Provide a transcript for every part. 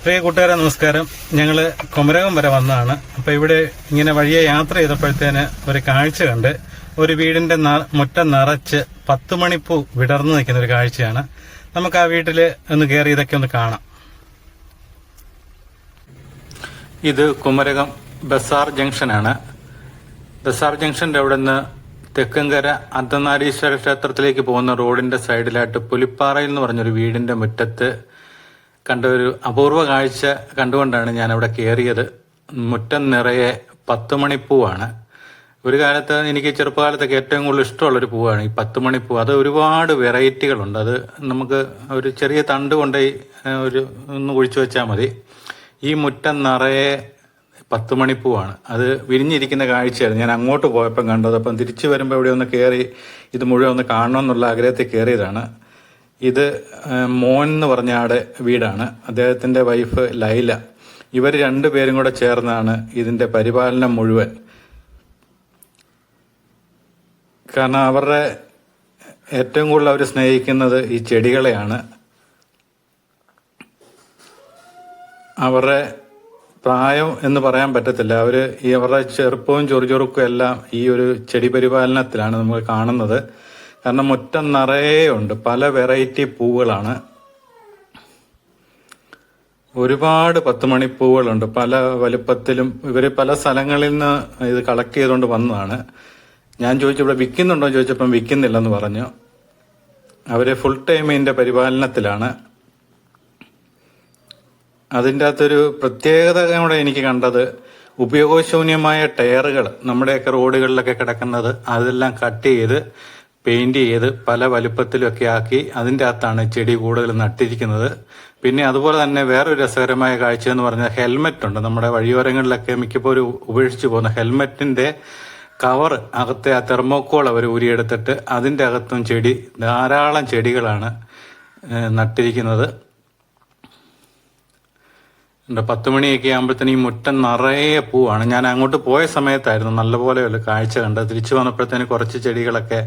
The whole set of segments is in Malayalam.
പ്രിയ കൂട്ടുകാരെ നമസ്കാരം. ഞങ്ങൾ കുമരകം വരെ വന്നതാണ്. അപ്പോൾ ഇവിടെ ഇങ്ങനെ വഴിയെ യാത്ര ചെയ്തപ്പോഴത്തേന് ഒരു കാഴ്ച കണ്ട്. ഒരു വീടിന്റെ മുറ്റം നിറച്ച് 10 മണിപ്പൂ വിടർന്നു നിൽക്കുന്ന ഒരു കാഴ്ചയാണ്. നമുക്ക് ആ വീട്ടിൽ ഒന്ന് കയറി ഇതൊക്കെ ഒന്ന് കാണാം. ഇത് കുമരകം ബസാർ ജംഗ്ഷനാണ്. ബസാർ ജംഗ്ഷന്റെ അവിടെ നിന്ന് തെക്കങ്കര അർദ്ധനാരീശ്വര ക്ഷേത്രത്തിലേക്ക് പോകുന്ന റോഡിന്റെ സൈഡിലായിട്ട് പുലിപ്പാറയിൽ എന്ന് പറഞ്ഞൊരു വീടിന്റെ മുറ്റത്ത് കണ്ട ഒരു അപൂർവ കാഴ്ച കണ്ടുകൊണ്ടാണ് ഞാൻ അവിടെ കയറിയത്. മുറ്റം നിറയെ 10 മണിപ്പൂവാണ്. ഒരു കാലത്ത് എനിക്ക് ചെറുപ്പകാലത്തൊക്കെ ഏറ്റവും കൂടുതൽ ഇഷ്ടമുള്ളൊരു പൂവാണ് ഈ 10 മണിപ്പൂ. അത് ഒരുപാട് വെറൈറ്റികളുണ്ട്. അത് നമുക്ക് ഒരു ചെറിയ തണ്ട് കൊണ്ടുപോയി ഒന്ന് കുഴിച്ചു വെച്ചാൽ മതി. ഈ മുറ്റം നിറയെ 10 മണിപ്പൂവാണ്. അത് വിരിഞ്ഞിരിക്കുന്ന കാഴ്ചയായിരുന്നു ഞാൻ അങ്ങോട്ട് പോയപ്പം കണ്ടത്. അപ്പം തിരിച്ചു വരുമ്പോൾ ഇവിടെ ഒന്ന് കയറി ഇത് മുഴുവൻ ഒന്ന് കാണണമെന്നുള്ള ആഗ്രഹത്തിൽ കയറിയതാണ്. ഇത് മോൻ എന്ന് പറഞ്ഞ ആടെ വീടാണ്. അദ്ദേഹത്തിന്റെ വൈഫ് ലൈല. ഇവർ രണ്ടുപേരും കൂടെ ചേർന്നാണ് ഇതിന്റെ പരിപാലനം മുഴുവൻ. കാരണം അവരുടെ ഏറ്റവും കൂടുതൽ അവർ സ്നേഹിക്കുന്നത് ഈ ചെടികളെയാണ്. അവരുടെ പ്രായം എന്ന് പറയാൻ പറ്റത്തില്ല. അവരുടെ ചെറുപ്പവും ചൊറുചൊറുക്കും എല്ലാം ഈ ഒരു ചെടി പരിപാലനത്തിലാണ് നമ്മൾ കാണുന്നത്. കാരണം മുറ്റം നിറയെ ഉണ്ട്, പല വെറൈറ്റി പൂവുകളാണ്. ഒരുപാട് 10 മണിപ്പൂവുകളുണ്ട്, പല വലുപ്പത്തിലും. ഇവര് പല സ്ഥലങ്ങളിൽ നിന്ന് ഇത് കളക്ട് ചെയ്തുകൊണ്ട് വന്നതാണ്. ഞാൻ ചോദിച്ചു ഇവിടെ വിൽക്കുന്നുണ്ടോ എന്ന് ചോദിച്ചപ്പം വിൽക്കുന്നില്ലെന്ന് പറഞ്ഞു. അവര് ഫുൾ ടൈം ഇതിന്റെ പരിപാലനത്തിലാണ്. അതിൻ്റെ അകത്തൊരു പ്രത്യേകത കൂടെ എനിക്ക് കണ്ടത്, ഉപയോഗശൂന്യമായ ടയറുകൾ നമ്മുടെയൊക്കെ റോഡുകളിലൊക്കെ കിടക്കുന്നത് അതെല്ലാം കട്ട് ചെയ്ത് പെയിന്റ് ചെയ്ത് പല വലുപ്പത്തിലൊക്കെ ആക്കി അതിൻ്റെ അകത്താണ് ചെടി കൂടുതൽ നട്ടിരിക്കുന്നത്. പിന്നെ അതുപോലെ തന്നെ വേറൊരു രസകരമായ കാഴ്ച എന്ന് പറഞ്ഞാൽ ഹെൽമെറ്റ് ഉണ്ട്. നമ്മുടെ വഴിയോരങ്ങളിലൊക്കെ മിക്കപ്പോഴും ഉപേക്ഷിച്ച് പോകുന്ന ഹെൽമെറ്റിന്റെ കവർ അകത്തെ ആ തെർമോക്കോൾ അവർ ഊരിയെടുത്തിട്ട് അതിൻ്റെ അകത്തും ധാരാളം ചെടികളാണ് നട്ടിരിക്കുന്നത്. 10 മണിയൊക്കെ ആകുമ്പോഴത്തേന് ഈ മുറ്റം നിറയെ പൂവാണ്. ഞാൻ അങ്ങോട്ട് പോയ സമയത്തായിരുന്നു നല്ലപോലെയുള്ള കാഴ്ച കണ്ടത്. തിരിച്ചു വന്നപ്പോഴത്തേന് കുറച്ച് ചെടികളൊക്കെ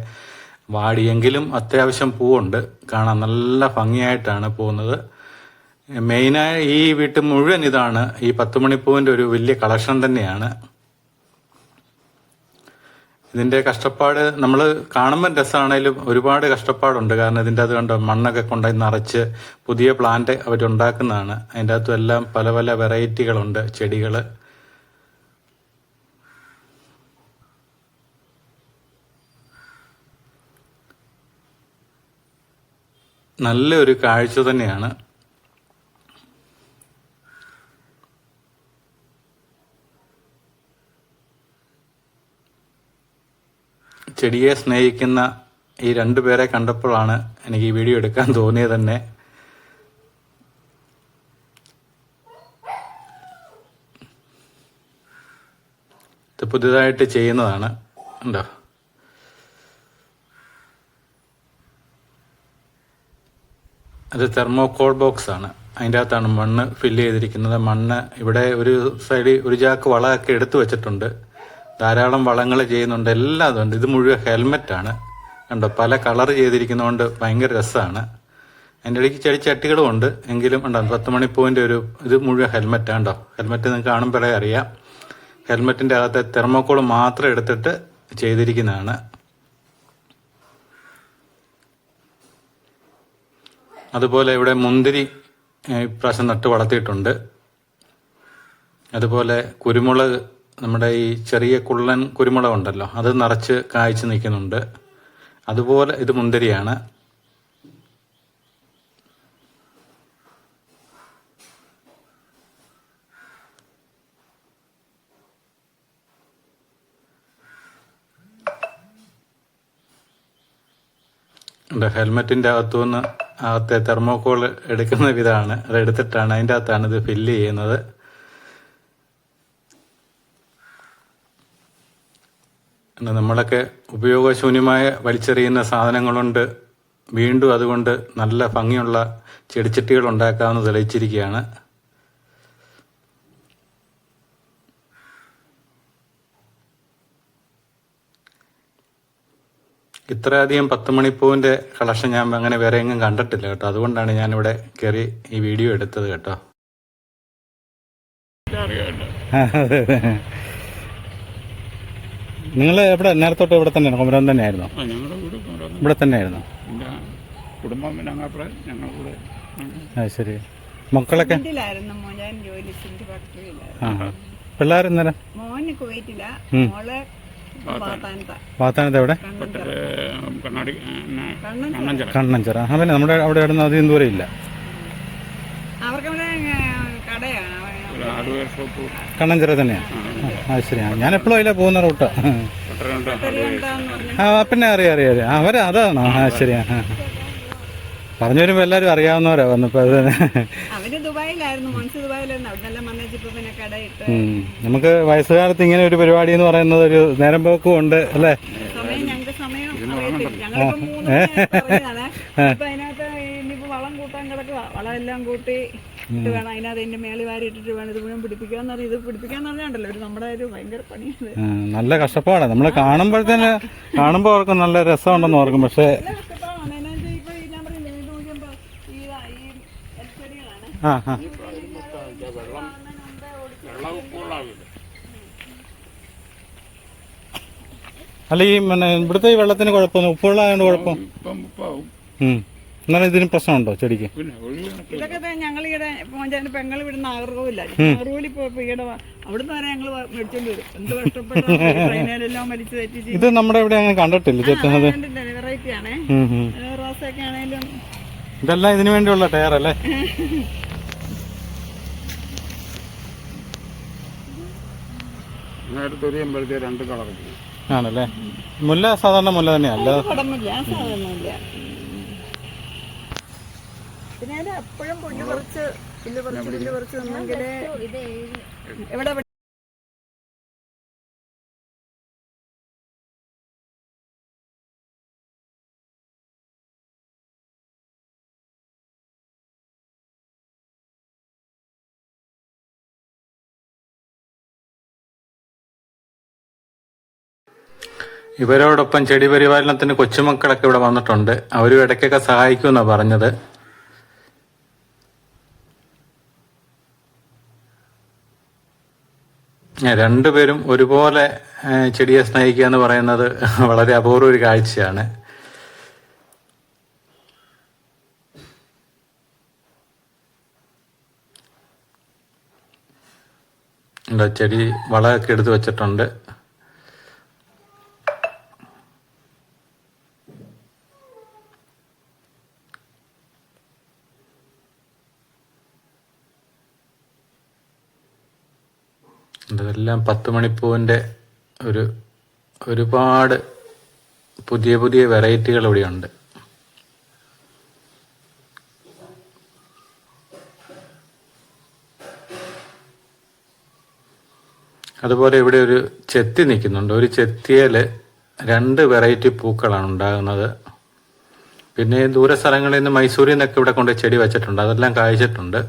വാടിയെങ്കിലും അത്യാവശ്യം പൂവുണ്ട്. കാണാൻ നല്ല ഭംഗിയായിട്ടാണ് പോകുന്നത്. മെയിനായി ഈ വീട്ടിൽ മുഴുവൻ ഇതാണ്. ഈ 10 മണിപ്പൂവിന്റെ ഒരു വലിയ കളക്ഷൻ തന്നെയാണ്. ഇതിന്റെ കഷ്ടപ്പാട് നമ്മൾ കാണുമ്പോൾ രസമാണേലും ഒരുപാട് കഷ്ടപ്പാടുണ്ട്. കാരണം ഇതിൻ്റെ അത് കണ്ടോ, മണ്ണൊക്കെ കൊണ്ടുപോയി നിറച്ച് പുതിയ പ്ലാന്റ് അവരുണ്ടാക്കുന്നതാണ്. അതിൻ്റെ അകത്തും എല്ലാം പല പല വെറൈറ്റികളുണ്ട് ചെടികൾ. നല്ലൊരു കാഴ്ച തന്നെയാണ്. ചെടിയെ സ്നേഹിക്കുന്ന ഈ 2 പേരെ കണ്ടപ്പോഴാണ് എനിക്ക് ഈ വീഡിയോ എടുക്കാൻ തോന്നിയത് തന്നെ. ഇത് പുതിയതായിട്ട് ചെയ്യുന്നതാണ്. ഉണ്ടോ, അത് തെർമോകോൾ ബോക്സ് ആണ്. അതിൻ്റെ അകത്താണ് മണ്ണ് ഫില്ല് ചെയ്തിരിക്കുന്നത്. മണ്ണ് ഇവിടെ ഒരു സൈഡിൽ ഒരു ചാക്ക് വളമൊക്കെ എടുത്തു വെച്ചിട്ടുണ്ട്. ധാരാളം വളങ്ങൾ ചെയ്യുന്നുണ്ട്, എല്ലാം അതുണ്ട്. ഇത് മുഴുവൻ ഹെൽമെറ്റാണ്. കണ്ടോ, പല കളർ ചെയ്തിരിക്കുന്നതുകൊണ്ട് ഭയങ്കര രസമാണ്. അതിൻ്റെ ഇടയ്ക്ക് ചെടിച്ചട്ടികളും ഉണ്ട്. എങ്കിലും ഉണ്ടോ 10 മണിപ്പൂവിൻ്റെ ഇത് മുഴുവൻ ഹെൽമെറ്റാണ്. കണ്ടോ, ഹെൽമെറ്റ് നിങ്ങൾക്ക് കാണുമ്പോഴേ അറിയാം. ഹെൽമെറ്റിൻ്റെ അകത്തെ തെർമോക്കോൾ മാത്രം എടുത്തിട്ട് ചെയ്തിരിക്കുന്നതാണ്. അതുപോലെ ഇവിടെ മുന്തിരി ഇപ്രാവശ്യം നട്ട് വളർത്തിയിട്ടുണ്ട്. അതുപോലെ കുരുമുളക്, നമ്മുടെ ഈ ചെറിയ കുള്ളൻ കുരുമുളക് ഉണ്ടല്ലോ, അത് നിറച്ച് കായ്ച്ചു നിൽക്കുന്നുണ്ട്. അതുപോലെ ഇത് മുന്തിരിയാണ്. ഹെൽമെറ്റിന്റെ അകത്തുനിന്ന് അകത്തെ തെർമോക്കോൾ എടുക്കുന്ന വിധമാണ്. അതെടുത്തിട്ടാണ് അതിൻ്റെ അകത്താണ് ഇത് ഫില്ല് ചെയ്യുന്നത്. നമ്മളൊക്കെ ഉപയോഗശൂന്യമായ വലിച്ചെറിയുന്ന സാധനങ്ങളുണ്ട് വീണ്ടും അതുകൊണ്ട് നല്ല ഭംഗിയുള്ള ചെടിച്ചട്ടികൾ ഉണ്ടാക്കാമെന്ന് തെളിയിച്ചിരിക്കുകയാണ്. ഇത്രയധികം 10 മണിപ്പൂവിന്റെ കളക്ഷൻ ഞാൻ അങ്ങനെ വേറെ എങ്ങും കണ്ടിട്ടില്ല കേട്ടോ. അതുകൊണ്ടാണ് ഞാനിവിടെ കയറി ഈ വീഡിയോ എടുത്തത് കേട്ടോ. നിങ്ങൾ എവിടെ നേരത്തോട്ട് ഇവിടെ തന്നെയാണ് കുമരകം തന്നെയായിരുന്നു? ഇവിടെ തന്നെയായിരുന്നു. കുടുംബം ഞങ്ങളുടെ ശരി. മക്കളൊക്കെ പിള്ളേരെന്നേരം വാത്താനത്ത് എവിടെ? കണ്ണഞ്ചിറ. പിന്നെ നമ്മുടെ അവിടെ ഇടുന്ന അധികം ദൂരം ഇല്ല. കണ്ണഞ്ചിറ തന്നെയാണ്. ശരിയാണ്. ഞാൻ എപ്പോഴും അതിലാണ് പോകുന്ന റൂട്ടാ. പിന്നെ അറിയാം. അവര് അതാണോ? ശരിയാ. പറഞ്ഞു വരുമ്പോ എല്ലാരും അറിയാവുന്നവരാ വന്നപ്പോ. നമുക്ക് വയസ്സുകാലത്ത് ഇങ്ങനെ ഒരു പരിപാടി എന്ന് പറയുന്നത് ഒരു നേരം പോക്കും ഉണ്ട് അല്ലേ? വളം കൂട്ടാൻ കിടക്കുക. വളം എല്ലാം കൂട്ടി ഇട്ട് വേണം അതിനകത്ത് അതിന്റെ മേളി വാരി ഇട്ടിട്ട് വേണം ഇത് മുഴുവൻ പിടിപ്പിക്കാന്ന് പറഞ്ഞാൽ ഇത് പിടിപ്പിക്കാന്ന് പറഞ്ഞാണ്ടല്ലോ ഒരു നമ്മുടെ ഒരു ഭയങ്കര പണിയാണ്. നല്ല കഷ്ടപ്പാടാണ്. നമ്മള് കാണുമ്പോഴത്തേന് കാണുമ്പോ ഓർക്കും നല്ല രസമുണ്ടെന്ന് ഓർക്കും. പക്ഷെ അല്ല ഈ ഇവിടുത്തെ ഈ വെള്ളത്തിന് കുഴപ്പമൊന്നും ഉപ്പുവെള്ളമായോണ്ട് കുഴപ്പം എന്നാലും ഇതിന് പ്രശ്നമുണ്ടോ ചെടിക്ക്? ഇതൊക്കെ ഞങ്ങൾ ഈടെ മോഞ്ചാന്റെ പെങ്ങൾ ഇവിടുന്ന് നാഗർകോവില്ല. നാഗർകോവിലിൽ പോയപ്പോ ഈടെ അവിടുന്ന് വരെ ഞങ്ങൾ മേടിച്ചോണ്ട് വരും. എന്ത് കഷ്ടപ്പെട്ടെല്ലാം വലിച്ചു തെറ്റിച്ച്. ഇത് നമ്മുടെ ഇവിടെ അങ്ങനെ കണ്ടിട്ടില്ല. വെറൈറ്റി ആണേ. റോസൊക്കെ ആണേലും ഇതെല്ലാം ഇതിനു വേണ്ടിയുള്ള ടയർ അല്ലേ? രണ്ട് കളർ ആണല്ലേ? മുല്ല സാധാരണ മുല്ല തന്നെയല്ല. പിന്നെ എപ്പോഴും പുല്ല് പറിച്ച് നിന്നെങ്കിലേ എവിടെ ഇവരോടൊപ്പം ചെടി പരിപാലനത്തിന് കൊച്ചുമക്കളൊക്കെ ഇവിടെ വന്നിട്ടുണ്ട്. അവരും ഇടയ്ക്കൊക്കെ സഹായിക്കുമെന്നാണ് പറഞ്ഞത്. രണ്ടുപേരും ഒരുപോലെ ചെടിയെ സ്നേഹിക്കുക എന്ന് പറയുന്നത് വളരെ അപൂർവ ഒരു കാഴ്ചയാണ്. ചെടി വളമൊക്കെ എടുത്ത് വെച്ചിട്ടുണ്ട്. ഇതെല്ലാം 10 മണിപ്പൂവിൻ്റെ ഒരുപാട് പുതിയ പുതിയ വെറൈറ്റികൾ ഇവിടെയുണ്ട്. അതുപോലെ ഇവിടെ ഒരു ചെത്തി നിൽക്കുന്നുണ്ട്. ഒരു ചെത്തിയിൽ 2 വെറൈറ്റി പൂക്കളാണ് ഉണ്ടാകുന്നത്. പിന്നെ ദൂര സ്ഥലങ്ങളിൽ നിന്ന് മൈസൂരിൽ നിന്നൊക്കെ ഇവിടെ കൊണ്ട് ചെടി വെച്ചിട്ടുണ്ട്. അതെല്ലാം കായ്ച്ചിട്ടുണ്ട്.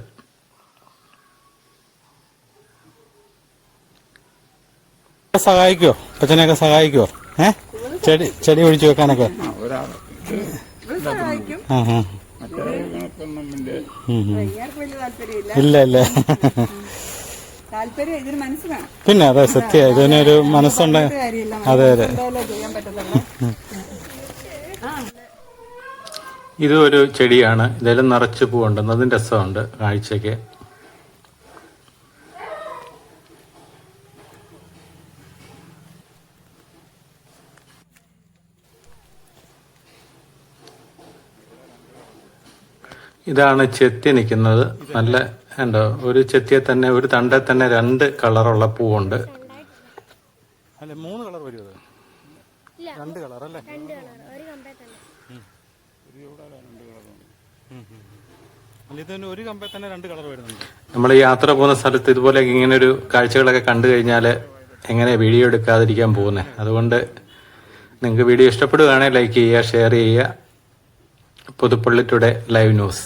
സഹായിക്കോ? അച്ഛനെയൊക്കെ സഹായിക്കോ? ചെടി ഒഴിച്ചു വെക്കാനൊക്കെ? ഇല്ല. പിന്നെ അതെ, സത്യ ഇതിനൊരു മനസ്സുണ്ട്. അതെ. ഇതും ഒരു ചെടിയാണ്. ഇതിലും നിറച്ച് പൂവുണ്ട്. അതും രസമുണ്ട് കാഴ്ചക്ക്. ഇതാണ് ചെത്തി നിൽക്കുന്നത്. നല്ല ഉണ്ടോ? ഒരു ചെത്തിയെ തന്നെ, ഒരു തണ്ടെ തന്നെ 2 കളറുള്ള പൂവുണ്ട്. അല്ലെ 3 കളർ വരും. 2 കളർ അല്ലേ? ഇതിന് ഒരു കമ്പേ തന്നെ 2 കളർ വരുന്നുണ്ട്. നമ്മൾ യാത്ര പോകുന്ന സ്ഥലത്ത് ഇതുപോലെ ഇങ്ങനെ ഒരു കാഴ്ചകളൊക്കെ കണ്ടു കഴിഞ്ഞാൽ എങ്ങനെ വീഡിയോ എടുക്കാതിരിക്കാൻ പോകുന്നത്? അതുകൊണ്ട് നിങ്ങൾക്ക് വീഡിയോ ഇഷ്ടപ്പെടുകയാണെങ്കിൽ ലൈക്ക് ചെയ്യുക, ഷെയർ ചെയ്യുക. Puthuppally today live news.